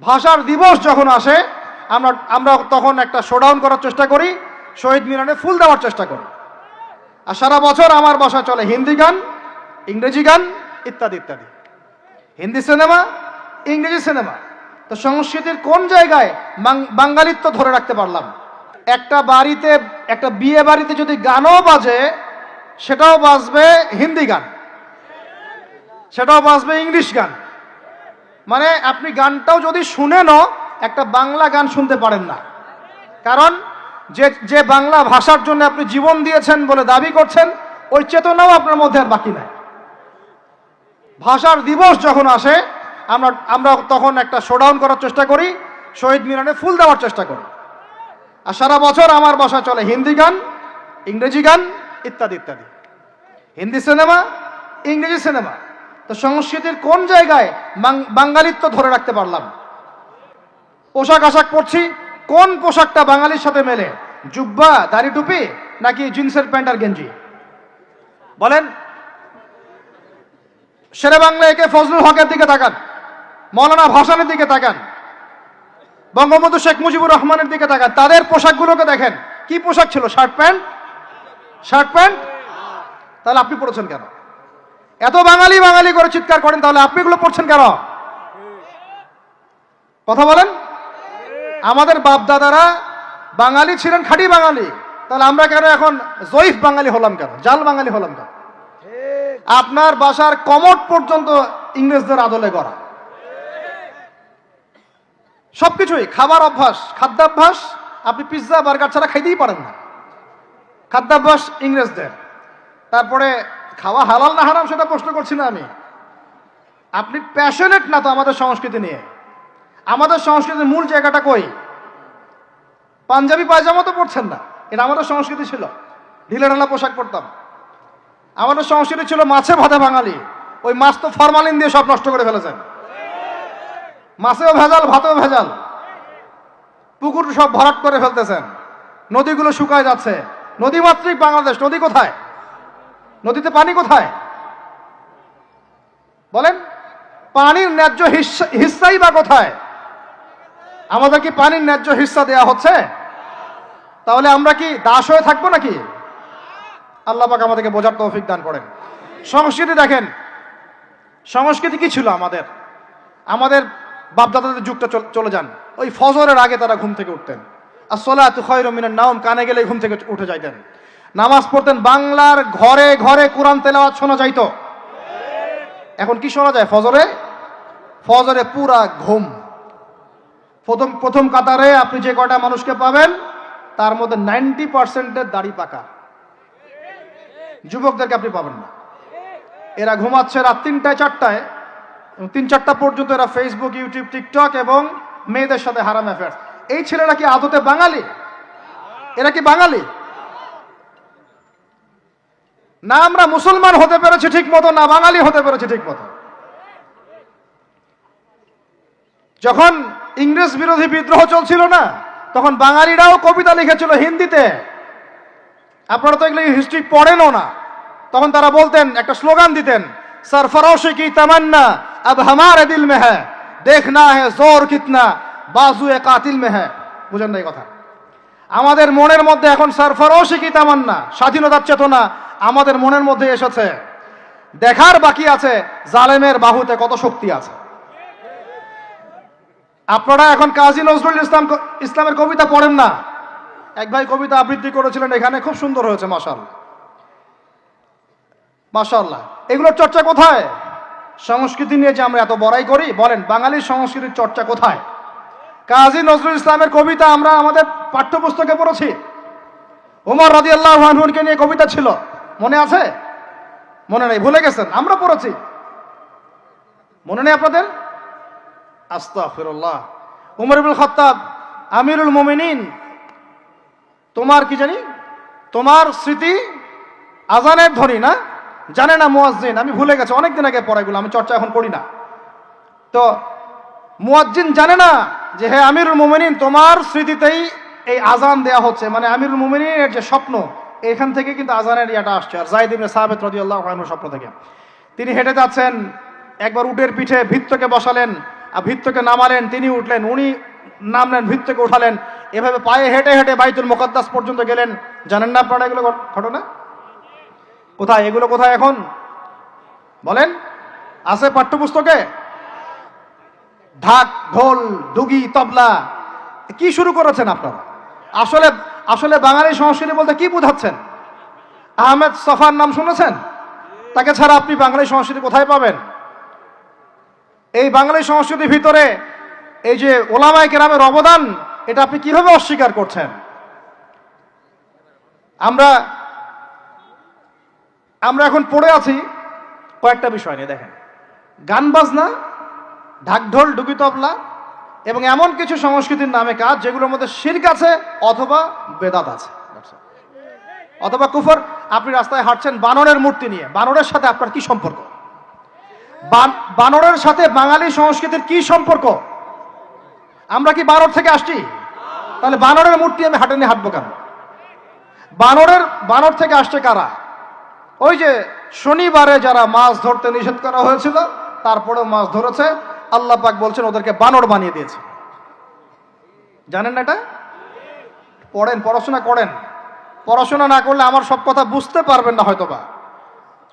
ভাষার দিবস যখন আসে আমরা তখন একটা শোডাউন করার চেষ্টা করি, শহীদ মিনারে ফুল দেওয়ার চেষ্টা করি। আর সারা বছর আমার বাসায় চলে হিন্দি গান, ইংরেজি গান ইত্যাদি ইত্যাদি, হিন্দি সিনেমা, ইংরেজি সিনেমা। তো সংস্কৃতির কোন জায়গায় বাঙালিত্ব ধরে রাখতে পারলাম? একটা বাড়িতে, একটা বিয়ে বাড়িতে যদি গানও বাজে, সেটাও বাজবে হিন্দি গান, সেটাও বাজবে ইংলিশ গান। মানে আপনি গানটাও যদি শুনেনও একটা বাংলা গান শুনতে পারেন না, কারণ যে বাংলা ভাষার জন্য আপনি জীবন দিয়েছেন বলে দাবি করছেন, ওই চেতনাও আপনার মধ্যে আর বাকি নাই। ভাষার দিবস যখন আসে আমরা তখন একটা শোডাউন করার চেষ্টা করি, শহীদ মিনারে ফুল দেওয়ার চেষ্টা করি। আর সারা বছর আমার বাসায় চলে হিন্দি গান, ইংরেজি গান ইত্যাদি ইত্যাদি, হিন্দি সিনেমা, ইংরেজি সিনেমা। তো সংস্কৃতির কোন জায়গায় বাঙালিত্ব ধরে রাখতে পারলাম? পোশাক আশাক পরছি, কোন পোশাকটা বাঙালির সাথে মেলে? জুব্বা, দাড়ি টুপি, নাকি জিন্সের প্যান্ট আর গেঞ্জি? বলেন। শেরে বাংলা একে ফজলুল হকের দিকে তাকান, মৌলানা ভাসানের দিকে তাকান, বঙ্গবন্ধু শেখ মুজিবুর রহমানের দিকে তাকান, তাদের পোশাকগুলোকে দেখেন। কি পোশাক ছিল? Shirt pant, shirt pant. তাহলে আপনি পড়েছেন কেন? এত বাঙালি বাঙালি করে চিৎকার করেন, তাহলে আপনি এগুলো পড়ছেন কেন? কথা বলেন। আমাদের বাপ দাদারা বাঙালি ছিলেন, খাঁটি বাঙালি, তাহলে আমরা কেন এখন জয়ীফ বাঙালি হলাম কেন, জাল বাঙালি হলাম কেন? আপনার বাসার কমোড পর্যন্ত ইংরেজদের আদলে গড়া। সবকিছুই, খাবার অভ্যাস, খাদ্যাভ্যাস, আপনি পিৎজা বার্গার ছাড়া খাইতেই পারেন না, খাদ্যাভ্যাস ইংরেজদের। তারপরে খাওয়া হালাল না হারাম সেটা প্রশ্ন করছি না আমি, আপনি প্যাশনেট না তো আমাদের সংস্কৃতি নিয়ে। আমাদের সংস্কৃতির মূল জায়গাটা কই? পাঞ্জাবি পায়জামা তো পড়ছেন না, এটা আমাদের সংস্কৃতি ছিল, ঢিলেঢালা পোশাক পরতাম। আমাদের সংস্কৃতি ছিল মাছে ভাতে বাঙালি, ওই মাছ তো ফরমালিন দিয়ে সব নষ্ট করে ফেলেছেন। মাছেও ভেজাল, ভাতেও ভেজাল, পুকুর সব ভরাট করে ফেলতেছেন, নদীগুলো শুকায় যাচ্ছে। নদীমাতৃক বাংলাদেশ, নদী কোথায়? নদীতে পানি কোথায়? বলেন। পানির ন্যায্য হিস্সাই বা কোথায়? আমাদের কি পানির ন্যায্য হিস্সা দেয়া হচ্ছে? তাহলে আমরা কি দাস হয়ে থাকবো নাকি? আল্লাহ পাক আমাদেরকে বোঝার তৌফিক দান করেন। সংস্কৃতি দেখেন, সংস্কৃতি কি ছিল আমাদের? আমাদের বাপদাদাদের যুগটা চলে যান, ওই ফজরের আগে তারা ঘুম থেকে উঠতেন, আসসালাতু খায়রুম মিনান নাওম, কানে গেলে ঘুম থেকে উঠে যাইতেন, নামাজ পড়তেন, বাংলার ঘরে ঘরে কোরআন তেলাওয়াত শোনা যাইতো। এখন কি শোনা যায়? ফজরে পুরা ঘুম। প্রথম কাতারে আপনি যে কয়টা মানুষকে পাবেন, তার মধ্যে 90% দাড়ি পাকা। যুবকদেরকে আপনি পাবেন না। এরা ঘুমাচ্ছে রাত 3টায় 4টায়, 3-4টা পর্যন্ত এরা ফেসবুক, ইউটিউব, টিকটক এবং মেয়েদের সাথে হারাম অ্যাফেয়ার্স। এই ছেলেরা কি আদতে বাঙালি? এরা কি বাঙালি? না আমরা মুসলমান হতে পেরেছি ঠিক মতো, না বাঙালি হতে পেরেছি ঠিক মতো। যখন ইংরেজ বিরোধী বিদ্রোহ চলছিল না, তখন বাঙালিরাও কবিতা লিখেছিল হিন্দিতে। আপনারা তো এগুলো হিস্ট্রি পড়েনও না। তখন তারা বলতেন, একটা স্লোগান দিতেন, সরফরোশি কি তামান্না अब हमारे दिल में है, देखना है जोर कितना बाजुए कातिल में है। বুঝেন না এই কথা? আমাদের মনের মধ্যে এখন সরফরোশি কি তামান্না, স্বাধীনতার চেতনা আমাদের মনের মধ্যে এসেছে। দেখার বাকি আছে জালেমের বাহুতে কত শক্তি আছে। আপনারা এখন কাজী নজরুল ইসলামের কবিতা পড়েন না। এক ভাই কবিতা আবৃত্তি করেছিলেন এখানে, খুব সুন্দর হয়েছে, মাশাআল্লাহ মাশাআল্লাহ। এগুলোর চর্চা কোথায়? সংস্কৃতি নিয়ে যে আমরা এত বড়াই করি, বলেন বাঙালির সংস্কৃতির চর্চা কোথায়? কাজী নজরুল ইসলামের কবিতা আমরা আমাদের পাঠ্যপুস্তকে পড়েছি। ওমর রাদিয়াল্লাহু আনহুকে নিয়ে কবিতা ছিল, মনে আছে? মনে নেই, ভুলে গেছেন? আমরা পড়েছি, মনে নেই আপনাদের? আস্তাগফিরুল্লাহ। উমর ইবনুল খাত্তাব, আমিরুল মুমিনিন, তোমার কি জানি, তোমার স্মৃতি আজানের ধ্বনি না, জানে না মুয়াজ্জিন। আমি ভুলে গেছি, অনেকদিন আগে পড়াইগুলো, আমি চর্চা এখন করি না। তো মুয়াজ্জিন জানে না যে হে আমিরুল মুমিনিন, তোমার স্মৃতিতেই এই আজান দেয়া হচ্ছে। মানে আমিরুল মুমিনিনের যে স্বপ্ন, এখান থেকে কিন্তু আজানের ইয়াটা আসছে। আর যায়েদ ইবনে সাবিত রাদিয়াল্লাহু আনহু স্বপ্ন থেকে তিনি হেঁটে যাচ্ছেন, একবার উটের পিঠে ভৃত্যকে বসালেন, ভিত থেকে নামালেন, তিনি উঠলেন, উনি নামলেন, ভিত থেকে উঠালেন, এভাবে পায়ে হেঁটে হেঁটে বাইতুল মুকাদ্দাস পর্যন্ত গেলেন। জানেন না আপনারা এগুলো ঘটনা? কোথায় এগুলো, কোথায় এখন বলেন? আছে পাঠ্যপুস্তকে? ঢাক, ঢোল, ডুগি, তবলা, কি শুরু করেছেন আপনারা? আসলে আসলে বাঙালি সংস্কৃতি বলতে কি বোঝাচ্ছেন? আহমেদ সফার নাম শুনেছেন? তাকে ছাড়া আপনি বাঙালি সংস্কৃতি কোথায় পাবেন? এই বাঙালি সংস্কৃতির ভিতরে এই যে ওলামায়ে কেরামের অবদান, এটা আপনি কিভাবে অস্বীকার করছেন? আমরা এখন পড়ে আছি কয়েকটা বিষয় নিয়ে। দেখেন, গান বাজনা, ঢাকঢোল, ডুগি, তবলা এবং এমন কিছু সংস্কৃতির নামে কাজ যেগুলোর মধ্যে শিরক আছে অথবা বেদাত আছে অথবা কুফর। আপনি রাস্তায় হাঁটছেন বানরের মূর্তি নিয়ে, বানরের সাথে আপনার কি সম্পর্ক? বানরের সাথে বাঙালি সংস্কৃতির কি সম্পর্ক? আমরা কি বানর থেকে আসছি? তাহলে বানরের মূর্তি আমি হাটে নিয়ে হাঁটবো কেন? বানর থেকে আসছে কারা? ওই যে শনিবারে যারা মাছ ধরতে নিষেধ করা হয়েছিল তারপরেও মাছ ধরেছে, আল্লাহ পাক বলছেন ওদেরকে বানর বানিয়ে দিয়েছে। জানেন না এটা? পড়েন, পড়াশোনা করেন। পড়াশোনা না করলে আমার সব কথা বুঝতে পারবেন না হয়তোবা।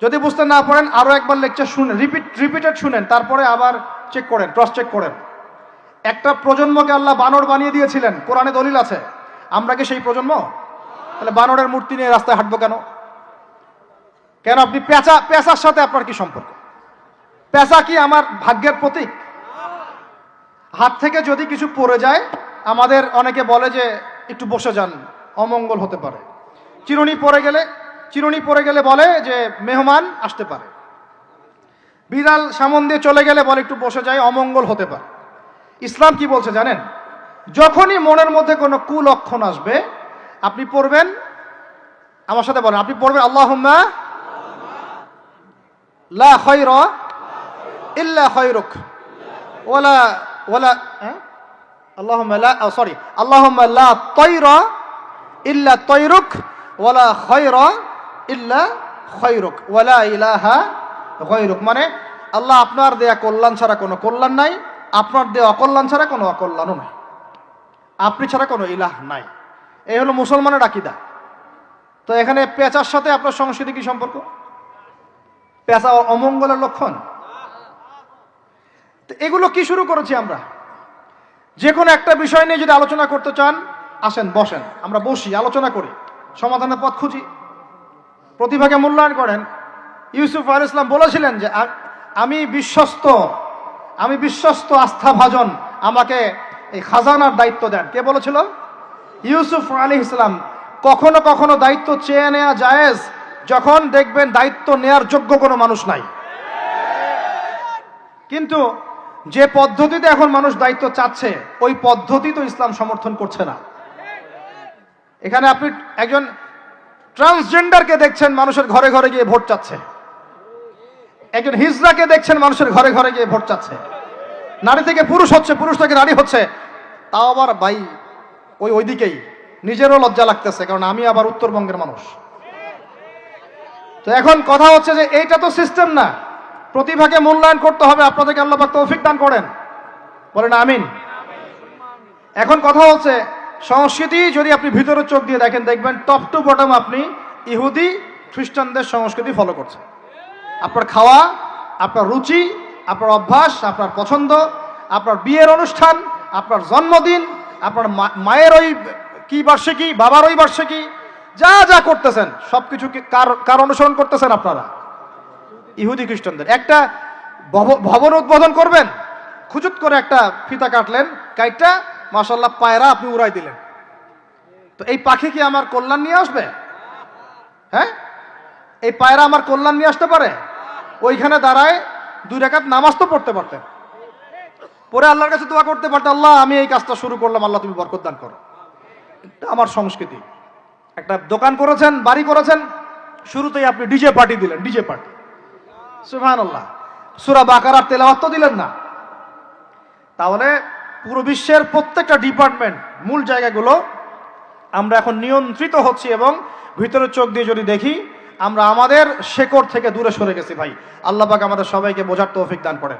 যদি বুঝতে না পারেন আরো একবার লেকচার শুনেন, রিপিটেড শুনেন, তারপরে আবার চেক করেন, ক্রস চেক করেন। একটা প্রজন্মকে আল্লাহ বানর বানিয়ে দিয়েছিলেন, কোরআনে দলিল আছে। আমরা কি সেই প্রজন্ম? তাহলে বানরের মূর্তি নিয়ে রাস্তায় হাঁটবো কেন? কেন আপনি পেঁচার সাথে আপনার কি সম্পর্ক? পেঁচা কি আমার ভাগ্যের প্রতীক? হাত থেকে যদি কিছু পড়ে যায়, আমাদের অনেকে বলে যে একটু বসে যান, অমঙ্গল হতে পারে। চিরুনি পড়ে গেলে বলে যে মেহমান আসতে পারে। বিড়াল সামন দিয়ে চলে গেলে বলে একটু বসে যায়, অমঙ্গল হতে পারে। ইসলাম কি বলছে জানেন? যখনই মনের মধ্যে কোনো কুলক্ষণ আসবে আপনি পড়বেন, আমার সাথে বলেন, আপনি পড়বেন আল্লাহুম্মা লা খায়রা ইল্লা খায়রুক ওয়ালা আল্লাহুম্মা লা তায়রা ইল্লা তায়রুক ওয়ালা খায়রা ইল্লা খায়রুক ওয়ালা ইলাহা গায়রুক। মানে আল্লাহ আপনার দেয়া কল্যাণ ছাড়া কোনো কল্যাণ নাই, আপনার দেয়া অকল্যাণ ছাড়া কোনো অকল্যাণও নাই, আপনি ছাড়া কোনো ইলাহ নাই। এই হলো মুসলমানের আকীদা। তো এখানে পেঁচার সাথে আপনার সংস্কৃতি কি সম্পর্ক? পেঁচা অমঙ্গলের লক্ষণ? তো এগুলো কি শুরু করেছি আমরা? যে কোনো একটা বিষয় নিয়ে যদি আলোচনা করতে চান, আসেন, বসেন, আমরা বসি, আলোচনা করি, সমাধানের পথ খুঁজি, প্রতিভাকে মূল্যায়ন করেন। ইউসুফ আলাইহিস সালাম বলেছিলেন যে আমি বিশ্বস্ত আস্থাভাজন, আমাকে এই খাজানার দায়িত্ব দেন। কে বলেছিল? ইউসুফ আলাইহিস সালাম। কখনো কখনো দায়িত্ব চেয়ে নেওয়া জায়েজ, যখন দেখবেন দায়িত্ব নেয়ার যোগ্য কোনো মানুষ নাই। কিন্তু যে পদ্ধতিতে এখন মানুষ দায়িত্ব চাচ্ছে, ওই পদ্ধতি তো ইসলাম সমর্থন করছে না। এখানে আপনি একজন ট্রান্সজেন্ডারকে দেখছেন মানুষের ঘরে ঘরে গিয়ে ভোট চাচ্ছে, একজন হিজড়াকে দেখছেন মানুষের ঘরে ঘরে গিয়ে ভোট চাচ্ছে, নারী থেকে পুরুষ হচ্ছে, পুরুষ থেকে নারী হচ্ছে। তাও আবার ভাই ওইদিকেই নিজেরও লজ্জা লাগতেছে, কারণ আমি আবার উত্তরবঙ্গের মানুষ। তো এখন কথা হচ্ছে যে এইটা তো সিস্টেম না, প্রতিভাকে মূল্যায়ন করতে হবে। আপনাদেরকে আল্লাহ পাক তৌফিক দান করেন, বলেন আমিন। এখন কথা হচ্ছে সংস্কৃতি যদি আপনি ভিতরে চোখ দিয়ে দেখেন, দেখবেন টপ টু বটম আপনি ইহুদি খ্রিস্টানদের সংস্কৃতি ফলো করছেন। আপনার খাওয়া, আপনার রুচি, আপনার অভ্যাস, আপনার পছন্দ, আপনার বিয়ের অনুষ্ঠান, আপনার জন্মদিন, আপনার মায়ের ওই কি বার্ষিকী, বাবার ওই বার্ষিকী, যা যা করতেছেন সবকিছু কার অনুসরণ করতেছেন আপনারা? ইহুদি খ্রিস্টানদের। একটা ভবন উদ্বোধন করবেন, খুচুত করে একটা ফিতা কাটলেন, কাইটটা মাশাআল্লাহ পায়রা আপনি উড়াই দিলেন। তো এই পাখি কি আমার কল্যাণ নিয়ে আসবে? হ্যাঁ, এই পায়রা আমার কল্যাণ নিয়ে আসতে পারে? ওইখানে দাঁড়ায় 2 রাকাত নামাজ তো পড়তে পারতেন, পরে আল্লাহর কাছে দোয়া করতে পারতেন, আল্লাহ আমি এই কাজটা শুরু করলাম, আল্লাহ তুমি বরকত দান করো। এটা আমার সংস্কৃতি। একটা দোকান করেছেন, বাড়ি করেছেন, শুরুতেই আপনি ডিজে পার্টি দিলেন, ডিজে পার্টি, সুবহানাল্লাহ। সূরা বাকারার তেলাওয়াত তো দিলেন না। তাহলে পুরো বিশ্বের প্রত্যেকটা ডিপার্টমেন্ট, মূল জায়গাগুলো আমরা এখন নিয়ন্ত্রিত হচ্ছি, এবং ভিতরে চোখ দিয়ে যদি দেখি আমরা আমাদের শেকড় থেকে দূরে সরে গেছি। ভাই আল্লাহ পাক আমাদের সবাইকে বোঝার তৌফিক দান করেন।